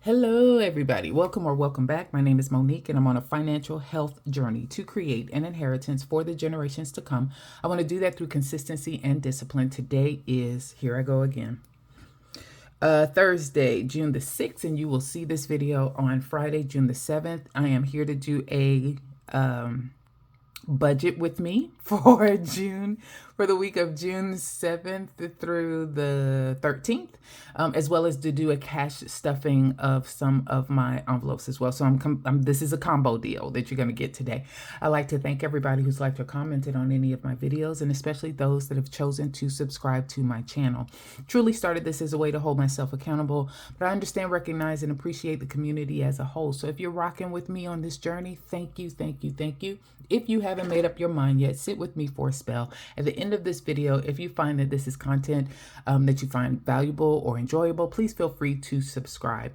Hello, everybody. Welcome or welcome back. My name is Monique, and I'm on a financial health journey to create an inheritance for the generations to come. I want to do that through consistency and discipline. Today is, here I go again, Thursday, June the 6th, and you will see this video on Friday, June the 7th. I am here to do a budget with me for the week of June 7th through the 13th, as well as to do a cash stuffing of some of my envelopes as well. So this is a combo deal that you're going to get today. I'd like to thank everybody who's liked or commented on any of my videos, and especially those that have chosen to subscribe to my channel. Truly started this as a way to hold myself accountable, but I understand, recognize, and appreciate the community as a whole. So if you're rocking with me on this journey, thank you, thank you, thank you. If you haven't made up your mind yet, sit with me for a spell. At the end of this video, if you find that this is content that you find valuable or enjoyable, please feel free to subscribe.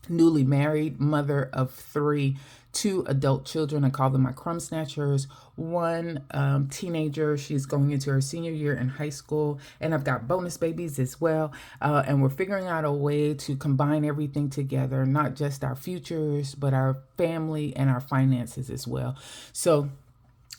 Newly married, mother of 3, 2 adult children. I call them my crumb snatchers. 1 teenager. She's going into her senior year in high school. And I've got bonus babies as well. And we're figuring out a way to combine everything together, not just our futures, but our family and our finances as well. So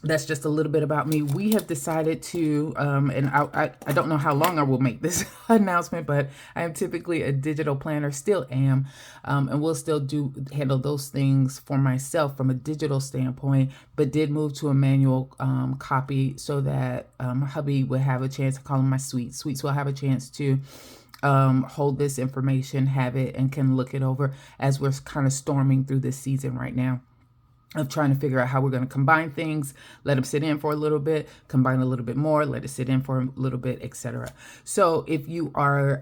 that's just a little bit about me. We have decided to, and I don't know how long I will make this announcement, but I am typically a digital planner, still am, and will still handle those things for myself from a digital standpoint, but did move to a manual copy so that hubby would have a chance to call them my sweets. Sweets will have a chance to hold this information, have it, and can look it over as we're kind of storming through this season right now of trying to figure out how we're going to combine things, let them sit in for a little bit, combine a little bit more, let it sit in for a little bit, etc. So if you are,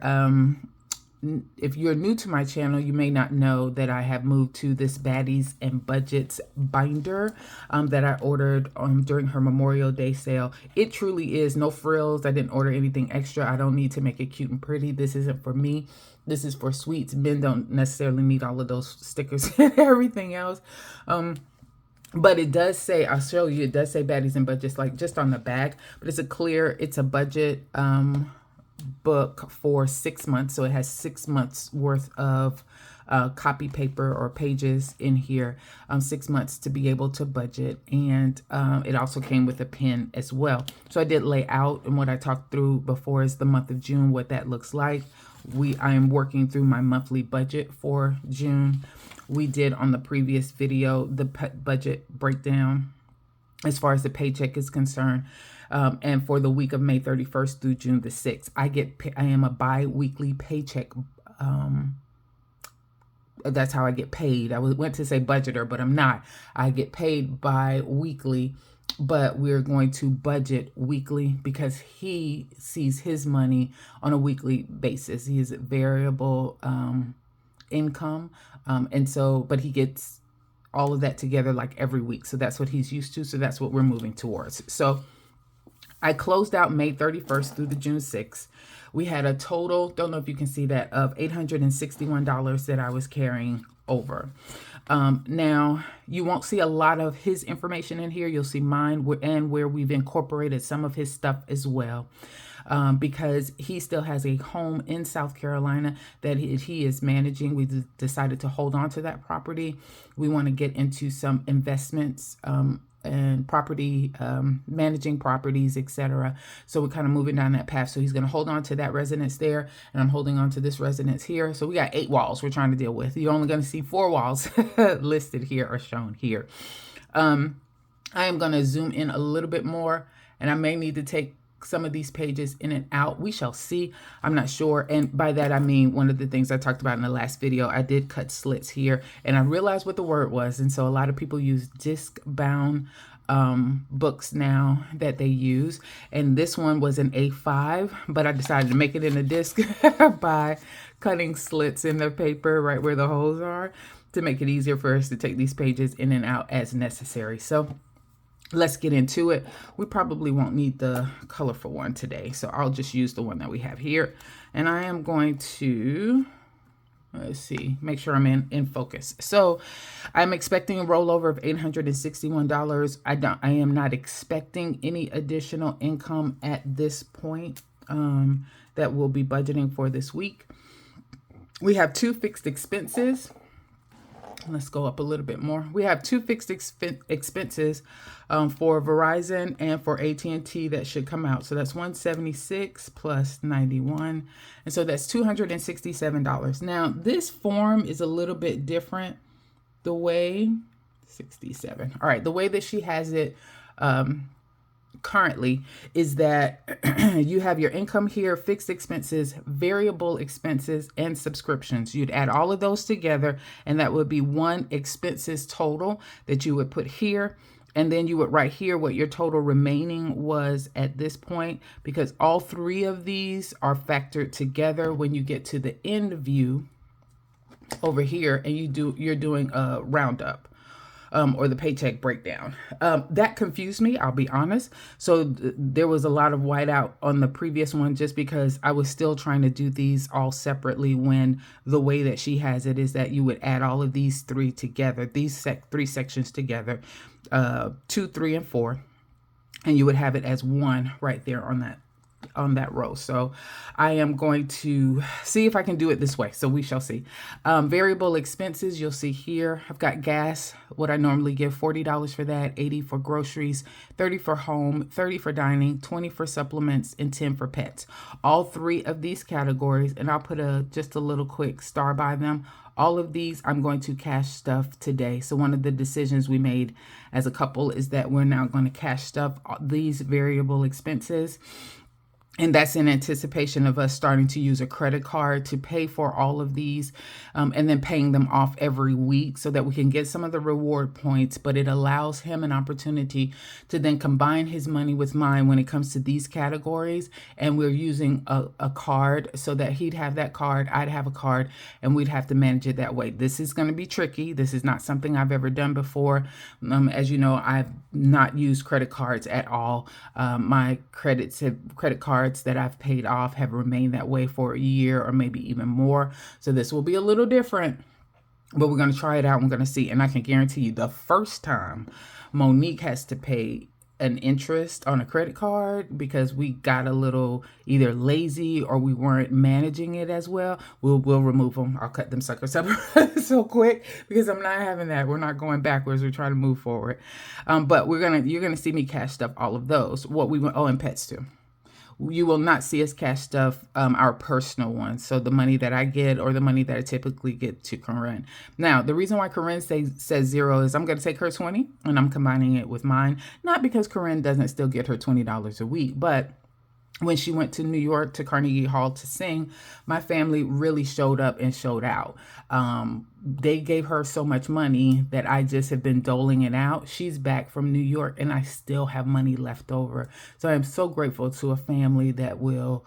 if you're new to my channel, you may not know that I have moved to this Baddies and Budgets binder that I ordered during her Memorial Day sale. It truly is no frills. I didn't order anything extra. I don't need to make it cute and pretty. This isn't for me. This is for sweets. Men don't necessarily need all of those stickers and everything else. But it does say, I'll show you, it does say Baddies and Budgets, like just on the back, but it's a budget book for 6 months. So it has 6 months worth of copy paper or pages in here, 6 months to be able to budget. And it also came with a pen as well. So I did lay out, and what I talked through before is the month of June, what that looks like. I am working through my monthly budget for June. We did on the previous video the budget breakdown as far as the paycheck is concerned. And for the week of May 31st through June the 6th, I am a bi-weekly paycheck. That's how I get paid. I went to say budgeter, but I'm not. I get paid bi-weekly, but we're going to budget weekly because he sees his money on a weekly basis. He is variable income. And so, but he gets all of that together like every week. So that's what he's used to. So that's what we're moving towards. So I closed out May 31st through the June 6th. We had a total, don't know if you can see that, of $861 that I was carrying over. Now, you won't see a lot of his information in here. You'll see mine and where we've incorporated some of his stuff as well. Because he still has a home in South Carolina that he is managing. We decided to hold on to that property. We want to get into some investments and property, managing properties, etc. So we're kind of moving down that path. So he's going to hold on to that residence there, and I'm holding on to this residence here. So we got 8 walls we're trying to deal with. You're only going to see 4 walls listed here or shown here. I am going to zoom in a little bit more, and I may need to take some of these pages in and out. We shall see. I'm not sure. And by that, I mean, one of the things I talked about in the last video, I did cut slits here, and I realized what the word was. And so a lot of people use disc bound books now that they use. And this one was an A5, but I decided to make it in a disc by cutting slits in the paper right where the holes are to make it easier for us to take these pages in and out as necessary. So let's get into it. We probably won't need the colorful one today, so I'll just use the one that we have here. And I am going to, let's see, make sure I'm in focus. So I'm expecting a rollover of $861. I am not expecting any additional income at this point that we'll be budgeting for this week. We have two fixed expenses. Let's go up a little bit more. We have two fixed expenses for Verizon and for AT&T that should come out. So that's $176 plus 91. And so that's $267. Now, this form is a little bit different. The way, 67. All right, the way that she has it currently is that you have your income here, fixed expenses, variable expenses, and subscriptions. You'd add all of those together, and that would be one expenses total that you would put here. And then you would write here what your total remaining was at this point, because all three of these are factored together when you get to the end view over here, and you're doing a roundup. Or the paycheck breakdown. That confused me, I'll be honest. So there was a lot of whiteout on the previous one just because I was still trying to do these all separately, when the way that she has it is that you would add all of these three together, these three sections together, 2, 3, and 4, and you would have it as one right there on that row. So I am going to see if I can do it this way. So we shall see. Variable expenses, you'll see here, I've got gas, what I normally give, $40 for that, $80 for groceries, $30 for home, $30 for dining, $20 for supplements, and $10 for pets. All three of these categories, and I'll put just a little quick star by them. All of these I'm going to cash stuff today. So one of the decisions we made as a couple is that we're now going to cash stuff these variable expenses. And that's in anticipation of us starting to use a credit card to pay for all of these, and then paying them off every week so that we can get some of the reward points. But it allows him an opportunity to then combine his money with mine when it comes to these categories. And we're using a card so that he'd have that card, I'd have a card, and we'd have to manage it that way. This is going to be tricky. This is not something I've ever done before. As you know, I've not used credit cards at all. My credit cards that I've paid off have remained that way for a year or maybe even more. So this will be a little different, but we're going to try it out. We're going to see. And I can guarantee you the first time Monique has to pay an interest on a credit card because we got a little either lazy or we weren't managing it as well, we'll remove them. I'll cut them suckers up so quick because I'm not having that. We're not going backwards. We're trying to move forward. But you're gonna see me cash stuff all of those. And pets too. You will not see us cash stuff our personal ones. So the money that I get or the money that I typically get to Corinne. Now, the reason why Corinne says 0 is I'm going to take her 20 and I'm combining it with mine. Not because Corinne doesn't still get her $20 a week, but when she went to New York to Carnegie Hall to sing, my family really showed up and showed out. They gave her so much money that I just have been doling it out. She's back from New York and I still have money left over. So I'm so grateful to a family that will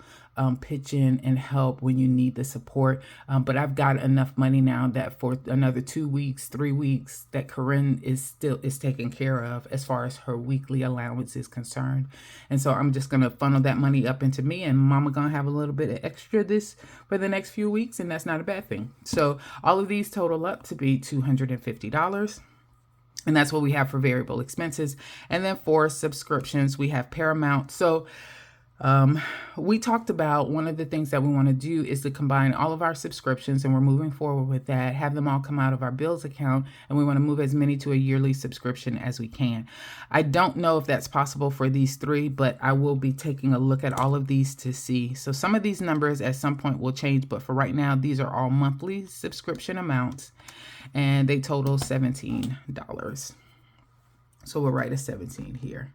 pitch in and help when you need the support. But I've got enough money now that for another 2 weeks, 3 weeks, that Corinne is taken care of as far as her weekly allowance is concerned. And so I'm just going to funnel that money up into me, and mama going to have a little bit of extra for the next few weeks. And that's not a bad thing. So all of these total up to be $250. And that's what we have for variable expenses. And then for subscriptions, we have Paramount. So we talked about one of the things that we want to do is to combine all of our subscriptions, and we're moving forward with that, have them all come out of our bills account, and we want to move as many to a yearly subscription as we can. I don't know if that's possible for these three, but I will be taking a look at all of these to see. So some of these numbers at some point will change, but for right now, these are all monthly subscription amounts, and they total $17. So we'll write a 17 here.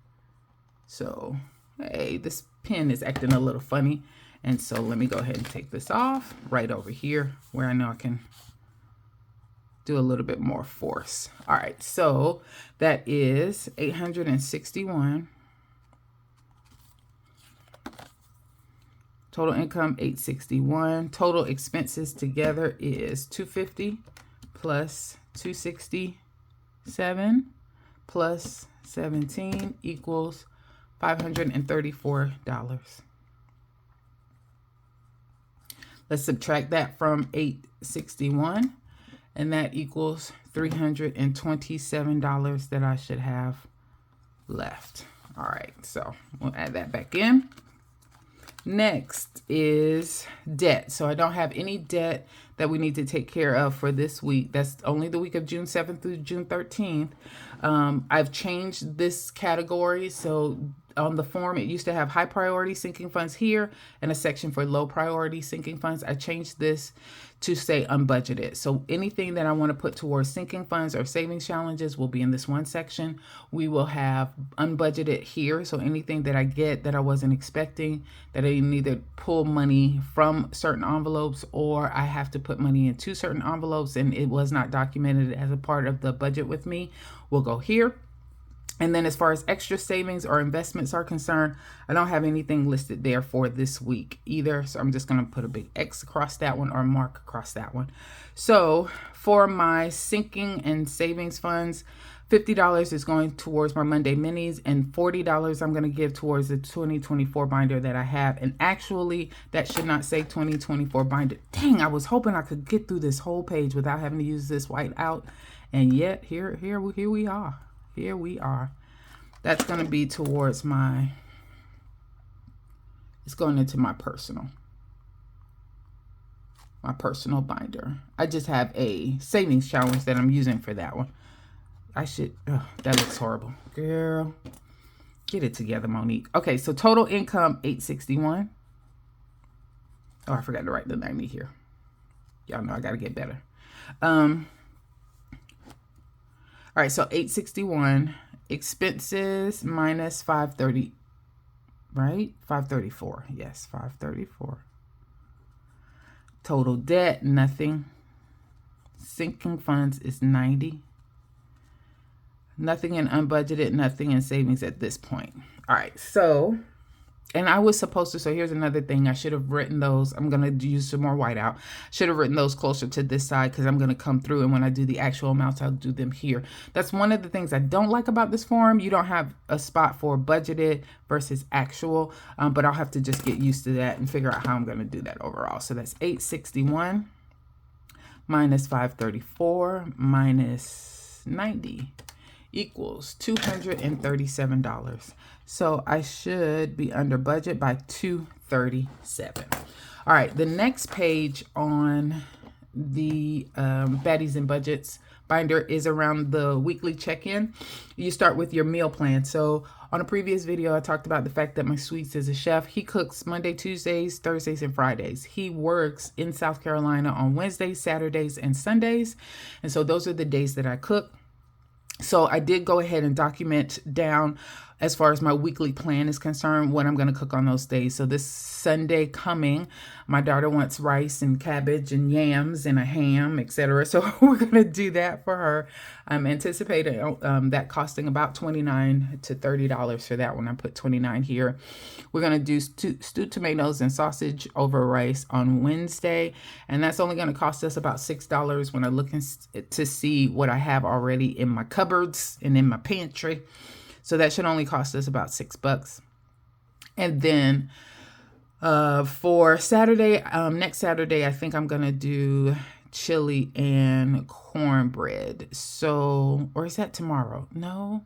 So, hey, this pen is acting a little funny. And so let me go ahead and take this off right over here where I know I can do a little bit more force. All right, so that is 861. Total income, 861. Total expenses together is 250 plus 267 plus 17 equals $534. Let's subtract that from 861, and that equals $327 that I should have left. All right, so we'll add that back in. Next is debt. So I don't have any debt that we need to take care of for this week. That's only the week of June 7th through June 13th. I've changed this category. So on the form, it used to have high priority sinking funds here and a section for low priority sinking funds. I changed this to say unbudgeted. So anything that I want to put towards sinking funds or savings challenges will be in this one section. We will have unbudgeted here. So anything that I get that I wasn't expecting, that I neither pull money from certain envelopes or I have to put money into certain envelopes and it was not documented as a part of the budget with me, will go here. And then as far as extra savings or investments are concerned, I don't have anything listed there for this week either. So I'm just going to put a big X across that one or a mark across that one. So for my sinking and savings funds, $50 is going towards my Monday minis and $40 I'm going to give towards the 2024 binder that I have. And actually, that should not say 2024 binder. Dang, I was hoping I could get through this whole page without having to use this white out. And yet, here we are. Here we are. That's going to be towards my, it's going into my personal binder. I just have a savings challenge that I'm using for that one. I should, that looks horrible. Girl, get it together, Monique. Okay, so total income, $861. Oh, I forgot to write the 90 here. Y'all know I got to get better. All right, so 861, expenses minus 530, right? 534, yes, 534. Total debt, nothing. Sinking funds is 90. Nothing in unbudgeted, nothing in savings at this point. All right, so, and I was supposed to, so here's another thing. I should have written those. I'm going to use some more whiteout. Should have written those closer to this side because I'm going to come through. And when I do the actual amounts, I'll do them here. That's one of the things I don't like about this form. You don't have a spot for budgeted versus actual, but I'll have to just get used to that and figure out how I'm going to do that overall. So that's 861 minus 534 minus 90 equals $237. So I should be under budget by $237. All right, the next page on the Baddies and Budgets binder is around the weekly check-in. You start with your meal plan. So on a previous video, I talked about the fact that my Sweets is a chef. He cooks Monday, Tuesdays, Thursdays, and Fridays. He works in South Carolina on Wednesdays, Saturdays, and Sundays. And so those are the days that I cook. So I did go ahead and document down as far as my weekly plan is concerned, what I'm going to cook on those days. So this Sunday coming, my daughter wants rice and cabbage and yams and a ham, etc. So we're going to do that for her. I'm anticipating that costing about $29 to $30 for that one. I put $29 here. We're going to do stewed tomatoes and sausage over rice on Wednesday. And that's only going to cost us about $6 when I look to see what I have already in my cupboards and in my pantry. So that should only cost us about $6. And then for Saturday, next Saturday, I think I'm going to do chili and cornbread. So, or is that tomorrow? No.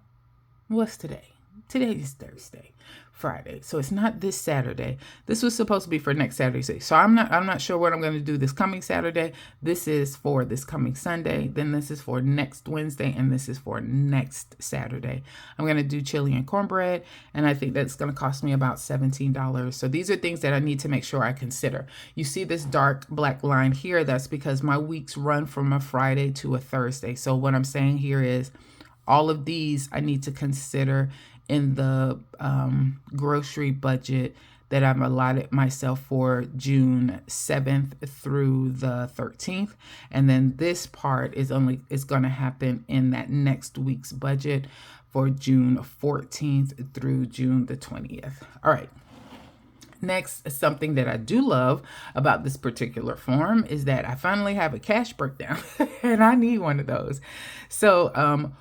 What's today? Today is Thursday. Friday. So it's not this Saturday. This was supposed to be for next Saturday. So I'm not sure what I'm going to do this coming Saturday. This is for this coming Sunday. Then this is for next Wednesday. And this is for next Saturday. I'm going to do chili and cornbread. And I think that's going to cost me about $17. So these are things that I need to make sure I consider. You see this dark black line here. That's because my weeks run from a Friday to a Thursday. So what I'm saying here is all of these I need to consider in the grocery budget that I've allotted myself for June 7th through the 13th. And then this part is going to happen in that next week's budget for June 14th through June the 20th. All right. Next, something that I do love about this particular form is that I finally have a cash breakdown and I need one of those. So,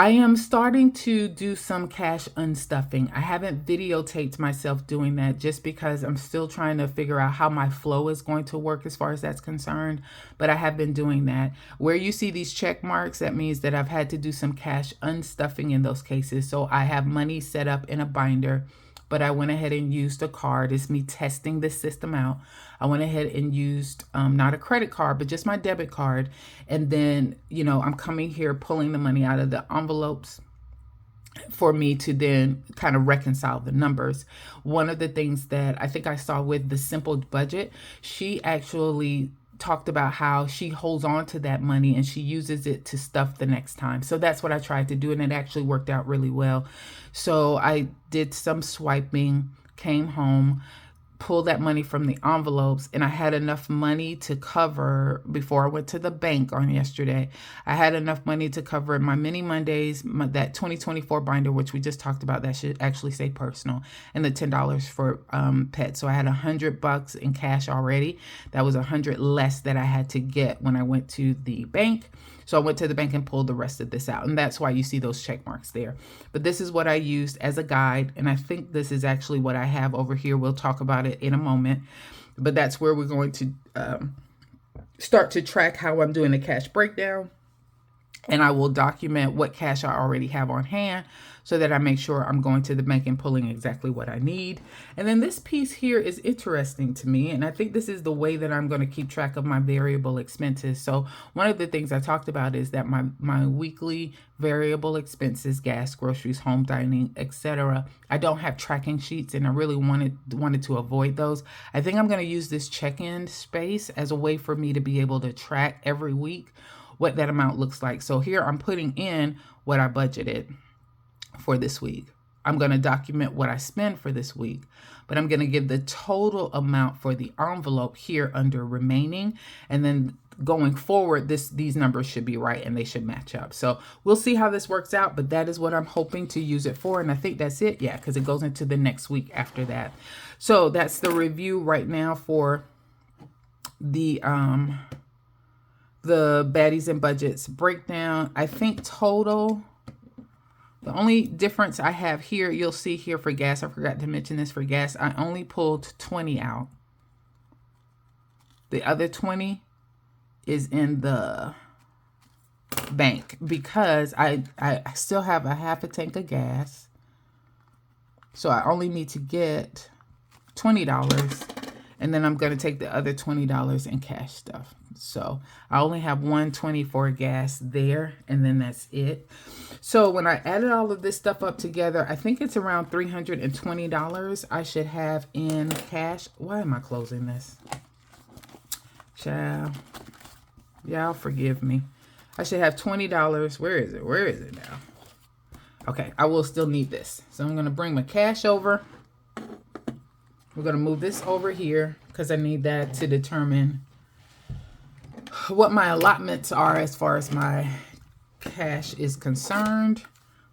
I am starting to do some cash unstuffing. I haven't videotaped myself doing that just because I'm still trying to figure out how my flow is going to work as far as that's concerned. But I have been doing that. Where you see these check marks, that means that I've had to do some cash unstuffing in those cases. So I have money set up in a binder but I went ahead and used a card. It's me testing this system out. I went ahead and used not a credit card, but just my debit card. And then, you know, I'm coming here pulling the money out of the envelopes for me to then kind of reconcile the numbers. One of the things that I think I saw with the simple budget, she actually talked about how she holds on to that money and she uses it to stuff the next time. So that's what I tried to do, and it actually worked out really well. So I did some swiping, came home, pull that money from the envelopes, and I had enough money to cover, before I went to the bank on yesterday, I had enough money to cover my mini Mondays, that 2024 binder, which we just talked about, that should actually say personal, and the $10 for pets. So I had $100 in cash already. That was $100 less that I had to get when I went to the bank. So I went to the bank and pulled the rest of this out. And that's why you see those check marks there. But this is what I used as a guide. And I think this is actually what I have over here. We'll talk about it in a moment. But that's where we're going to start to track how I'm doing the cash breakdown. And I will document what cash I already have on hand so that I make sure I'm going to the bank and pulling exactly what I need. And then this piece here is interesting to me. And I think this is the way that I'm going to keep track of my variable expenses. So one of the things I talked about is that my weekly variable expenses, gas, groceries, home dining, etc. I don't have tracking sheets, and I really wanted to avoid those. I think I'm going to use this check-in space as a way for me to be able to track every week what that amount looks like. So here I'm putting in what I budgeted for this week. I'm going to document what I spend for this week, but I'm going to give the total amount for the envelope here under remaining. And then going forward, these numbers should be right and they should match up. So we'll see how this works out, but that is what I'm hoping to use it for. And I think that's it. Yeah, because it goes into the next week after that. So that's the review right now for the baddies and budgets breakdown. I think total, the only difference I have here, you'll see here for gas, I forgot to mention this for gas, I only pulled 20 out. The other 20 is in the bank because I still have a half a tank of gas. So I only need to get $20. And then I'm going to take the other $20 in cash stuff. So I only have $1.20 for gas there, and then that's it. So when I added all of this stuff up together, I think it's around $320 I should have in cash. Why am I closing this? Child, y'all forgive me. I should have $20. Where is it? Where is it now? Okay, I will still need this. So I'm going to bring my cash over. We're going to move this over here because I need that to determine what my allotments are as far as my cash is concerned.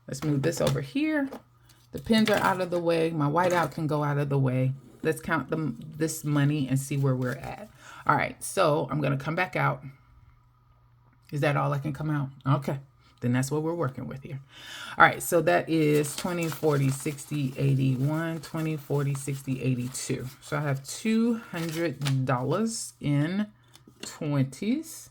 Let's move this over here. The pins are out of the way. My whiteout can go out of the way. Let's count this money and see where we're at. All right, so I'm going to come back out. Is that all I can come out? Okay. Then that's what we're working with here. All right, so that is 20, 40, 60, 81, 20, 40, 60, 82. So I have $200 in 20s.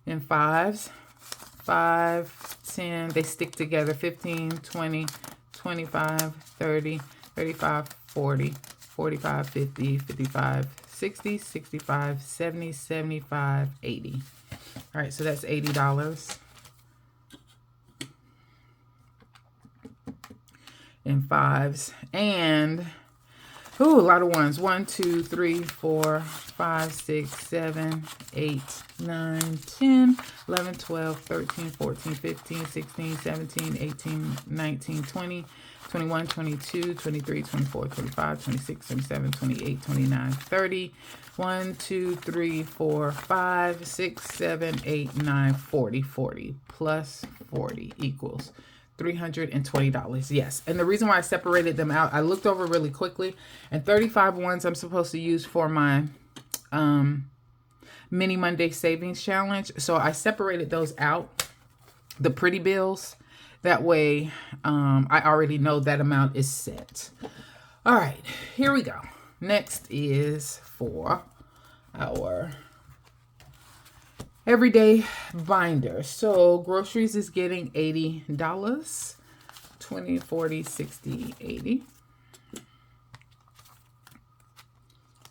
In 5s, 5, 10, they stick together, 15, 20, 25, 30, 35, 40, 45, 50, 55, 60, 65, 70, 75, 80. All right, so that's $80 in 5s. And, ooh, a lot of ones. 1, 2, 3, 4, 5, 6, 7, 8, 9, 10, 11, 12, 13, 14, 15, 16, 17, 18, 19, 20, 21, 22, 23, 24, 25, 26, 27, 28, 29, 30. 1, 2, 3, 4, 5, 6, 7, 8, 9, 40. 40 plus 40 equals $320. Yes. And the reason why I separated them out, I looked over really quickly, and 35 ones I'm supposed to use for my mini Monday savings challenge. So I separated those out, the pretty bills. That way, I already know that amount is set. All right, here we go. Next is for our everyday binder. So groceries is getting $80. 20, 40, 60, 80.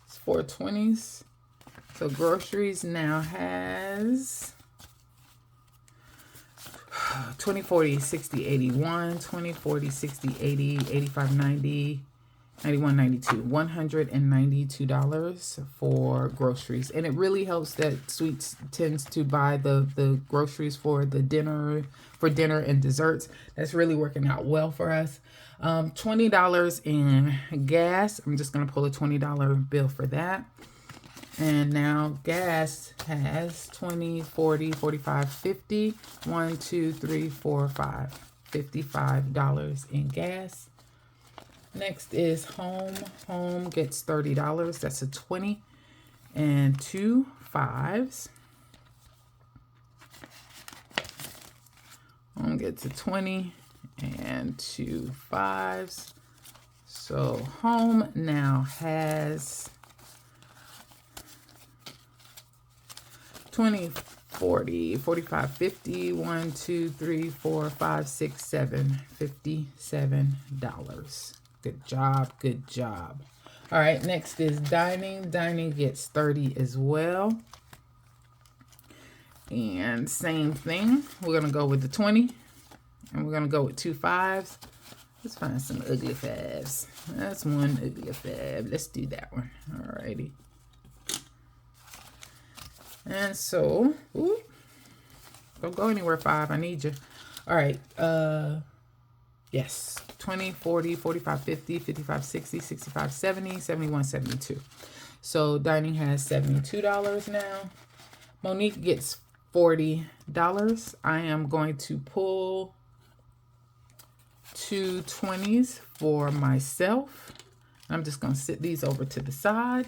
It's 420s. So groceries now has 20, 40, 60, 81, 20, 40, 60, 80, 85, 90, 91, 92. $192 for groceries. And it really helps that Sweets tends to buy the groceries for the dinner, and desserts. That's really working out well for us. $20 in gas. I'm just going to pull a $20 bill for that. And now gas has 20, 40, 45, 50. 1, 2, 3, 4, 5. $55 in gas. Next is home. Home gets $30. That's a 20 and 2 5s. Home gets a 20 and 2 5s. So home now has 20, 40, 45, 50. 1, 2, 3, 4, 5, 6, 7. $57. Good job. Good job. All right. Next is dining. Dining gets 30 as well. And same thing. We're going to go with the 20. And we're going to go with 2 5s. Let's find some ugly 5s. That's one ugly 5. Let's do that one. All righty. And so, ooh, don't go anywhere, 5. I need you. All right. Yes. 20, 40, 45, 50, 55, 60, 65, 70, 71, 72. So dining has $72 now. Monique gets $40. I am going to pull 2 20s for myself. I'm just going to sit these over to the side.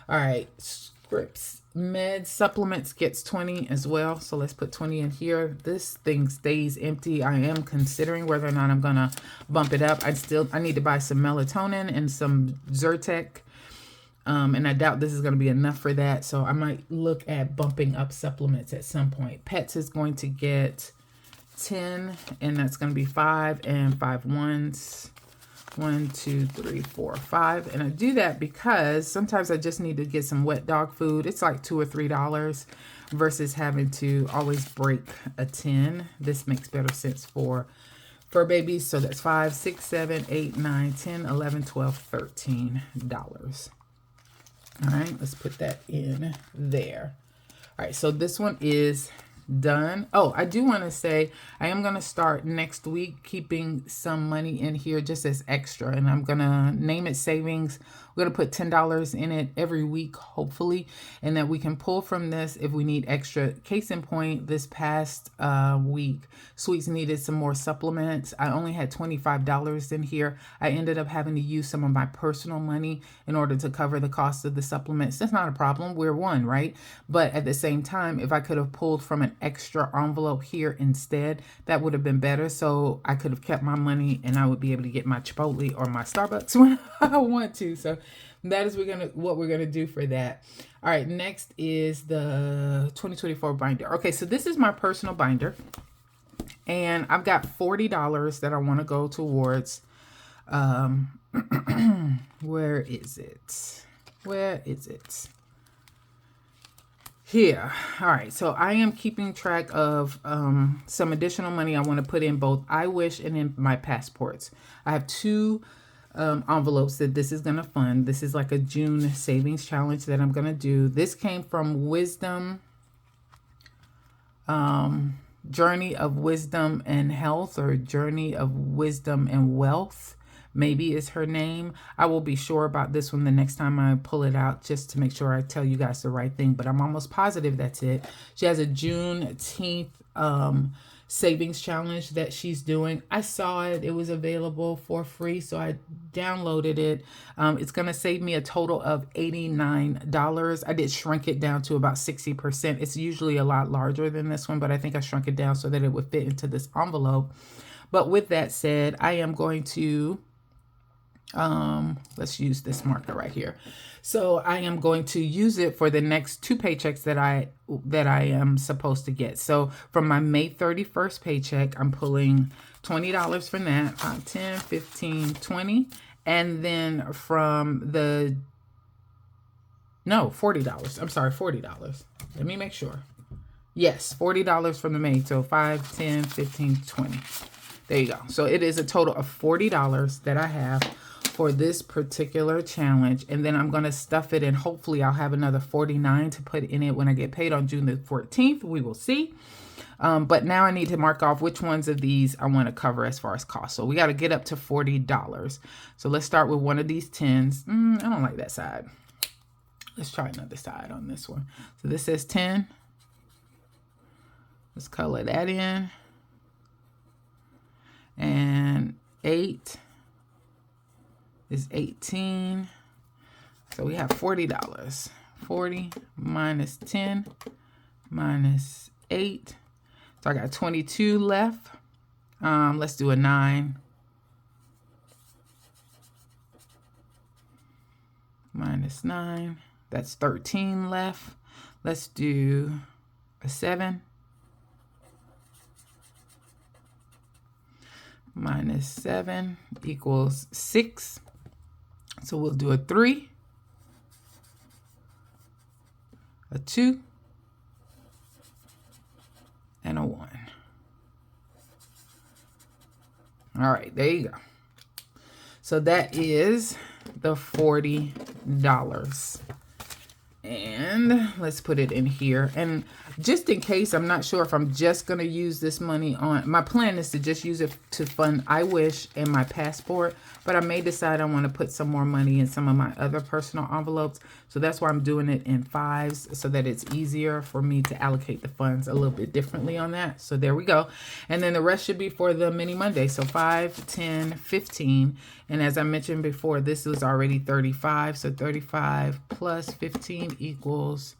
All right. Scripts, meds, supplements gets 20 as well. So let's put 20 in here. This thing stays empty. I am considering whether or not I'm going to bump it up. I need to buy some melatonin and some Zyrtec. And I doubt this is going to be enough for that. So I might look at bumping up supplements at some point. Pets is going to get 10, and that's going to be 5 and 5 ones. 1, 2, 3, 4, 5. And I do that because sometimes I just need to get some wet dog food. It's like $2 or $3 versus having to always break a 10. This makes better sense for babies. So that's 5, 6, 7, 8, 9, 10, 11, 12, $13. All right, let's put that in there. All right, so this one is done. Oh, I do want to say I am going to start next week keeping some money in here just as extra, and I'm going to name it savings. We're going to put $10 in it every week, hopefully, and that we can pull from this if we need extra. Case in point, this past week, Sweets needed some more supplements. I only had $25 in here. I ended up having to use some of my personal money in order to cover the cost of the supplements. That's not a problem. We're one, right? But at the same time, if I could have pulled from an extra envelope here instead, that would have been better. So I could have kept my money and I would be able to get my Chipotle or my Starbucks when I want to. So that is what we're gonna do for that. All right, next is the 2024 binder. Okay, so this is my personal binder, and I've got $40 that I want to go towards. Where is it? Where is it? Here. All right, so I am keeping track of some additional money I want to put in both iWish and in my passports. I have 2 envelopes that this is going to fund. This is like a June savings challenge that I'm going to do. This came from Wisdom, Journey of Wisdom and Health, or Journey of Wisdom and Wealth, maybe is her name. I will be sure about this one the next time I pull it out, just to make sure I tell you guys the right thing, but I'm almost positive that's it. She has a Juneteenth savings challenge that she's doing. I saw it. It was available for free, so I downloaded it. It's going to save me a total of $89. I did shrink it down to about 60%. It's usually a lot larger than this one, but I think I shrunk it down so that it would fit into this envelope. But with that said, I am going to Let's use this marker right here. So I am going to use it for the next 2 paychecks that I am supposed to get. So from my May 31st paycheck, I'm pulling $20 from that, 10, 15, 20. And then from the, no, $40. I'm sorry, $40. Let me make sure. Yes, $40 from the May. So 5, 10, 15, 20. There you go. So it is a total of $40 that I have for this particular challenge. And then I'm going to stuff it, and hopefully I'll have another 49 to put in it when I get paid on June the 14th. We will see. But now I need to mark off which ones of these I want to cover as far as cost. So we got to get up to $40. So let's start with one of these 10s. I don't like that side. Let's try another side on this one. So this says 10. Let's color that in. And 8 is 18. So we have $40. 40 minus 10 minus 8. So I got 22 left. Let's do a 9. Minus 9. That's 13 left. Let's do a 7. Minus 7 equals 6. So we'll do a 3, a 2, and a 1. All right, there you go. So that is the $40. And let's put it in here. And just in case, I'm not sure if I'm just going to use this money on, my plan is to just use it to fund iWish and my passport, but I may decide I want to put some more money in some of my other personal envelopes. So that's why I'm doing it in 5s, so that it's easier for me to allocate the funds a little bit differently on that. So there we go. And then the rest should be for the mini Monday. So 5, 10, 15. And as I mentioned before, this was already 35. So 35 plus 15 equals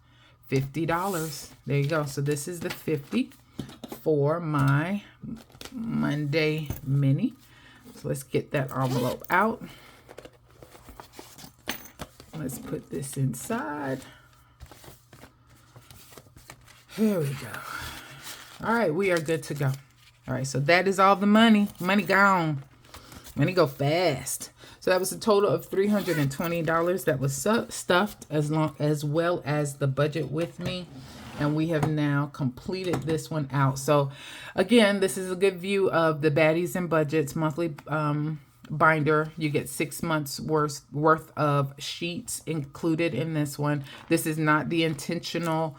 $50. There you go. So this is the 50 for my Monday mini. So let's get that envelope out. Let's put this inside. Here we go. All right, we are good to go. All right, so that is all the money. Money gone. Money go fast. So that was a total of $320 that was stuffed, as well as the budget with me. And we have now completed this one out. So again, this is a good view of the Baddies and Budgets monthly binder. You get 6 months worth of sheets included in this one. This is not the intentional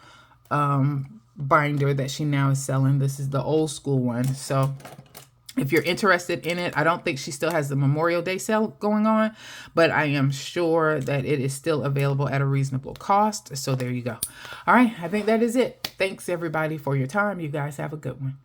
binder that she now is selling. This is the old school one. So if you're interested in it, I don't think she still has the Memorial Day sale going on, but I am sure that it is still available at a reasonable cost. So there you go. All right, I think that is it. Thanks everybody for your time. You guys have a good one.